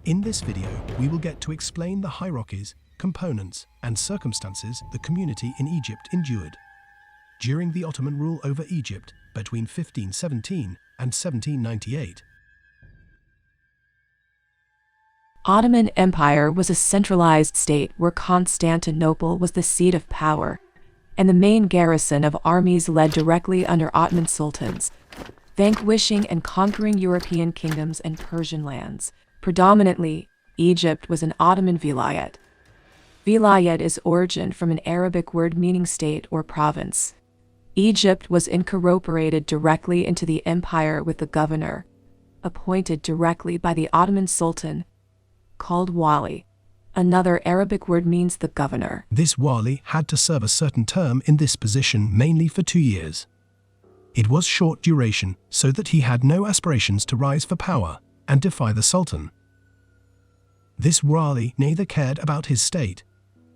In this video, we will get to explain the hierarchies, components, and circumstances the community in Egypt endured during the Ottoman rule over Egypt between 1517 and 1798. Ottoman Empire was a centralized state where Constantinople was the seat of power, and the main garrison of armies led directly under Ottoman sultans, vanquishing and conquering European kingdoms and Persian lands. Predominantly, Egypt was an Ottoman vilayet. Vilayet is origin from an Arabic word meaning state or province. Egypt was incorporated directly into the empire with the governor, appointed directly by the Ottoman Sultan, called wali. Another Arabic word means the governor. This wali had to serve a certain term in this position mainly for 2 years. It was short duration so that he had no aspirations to rise for power and defy the Sultan. This wali neither cared about his state,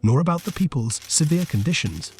nor about the people's severe conditions.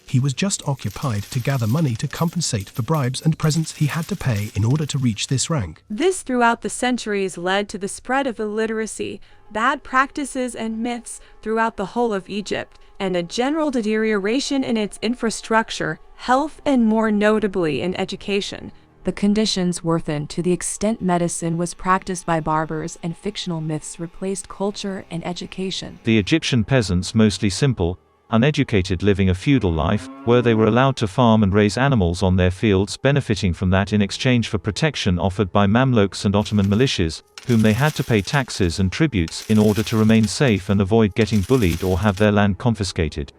He was just occupied to gather money to compensate for bribes and presents he had to pay in order to reach this rank. This throughout the centuries led to the spread of illiteracy, bad practices and myths throughout the whole of Egypt, and a general deterioration in its infrastructure, health, and more notably in education. The conditions worsened to the extent medicine was practiced by barbers and fictional myths replaced culture and education. The Egyptian peasants, mostly simple, uneducated, living a feudal life, where they were allowed to farm and raise animals on their fields, benefiting from that in exchange for protection offered by Mamluks and Ottoman militias, whom they had to pay taxes and tributes in order to remain safe and avoid getting bullied or have their land confiscated.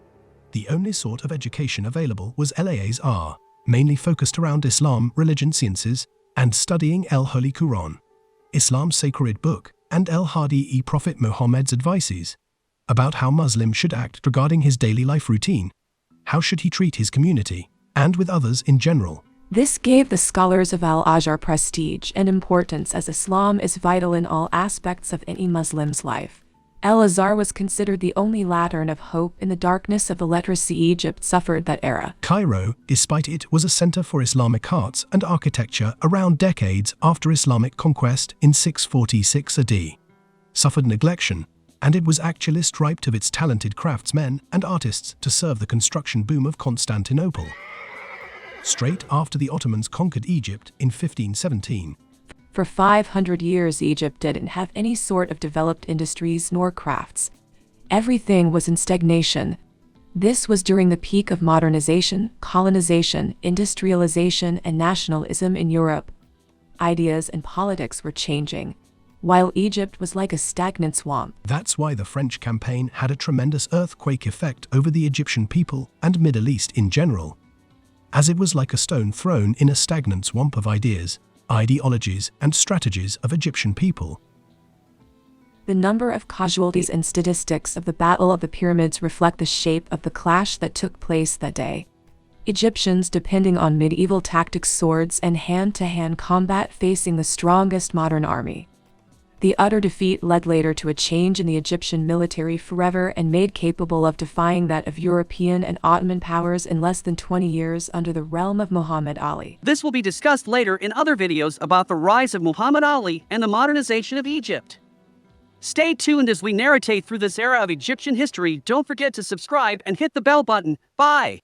The only sort of education available was Al-Azhar, mainly focused around Islam, religion sciences, and studying Holy Quran, Islam's sacred book, and Hadi Prophet Muhammad's advices about how Muslims should act regarding his daily life routine, how should he treat his community, and with others in general. This gave the scholars of Al-Azhar prestige and importance, as Islam is vital in all aspects of any Muslim's life. Al-Azhar was considered the only lantern of hope in the darkness of the literacy Egypt suffered that era. Cairo, despite it was a center for Islamic arts and architecture around decades after Islamic conquest in 646 AD, suffered neglection, and it was actually stripped of its talented craftsmen and artists to serve the construction boom of Constantinople. Straight after the Ottomans conquered Egypt in 1517, for 500 years Egypt didn't have any sort of developed industries nor crafts. Everything was in stagnation. This was during the peak of modernization, colonization, industrialization, and nationalism in Europe. Ideas and politics were changing, while Egypt was like a stagnant swamp. That's why the French campaign had a tremendous earthquake effect over the Egyptian people and Middle East in general, as it was like a stone thrown in a stagnant swamp of ideas, ideologies, and strategies of Egyptian people. The number of casualties and statistics of the Battle of the Pyramids reflect the shape of the clash that took place that day. Egyptians, depending on medieval tactics, swords, and hand-to-hand combat, facing the strongest modern army. The utter defeat led later to a change in the Egyptian military forever and made capable of defying that of European and Ottoman powers in less than 20 years under the realm of Muhammad Ali. This will be discussed later in other videos about the rise of Muhammad Ali and the modernization of Egypt. Stay tuned as we narrate through this era of Egyptian history. Don't forget to subscribe and hit the bell button. Bye!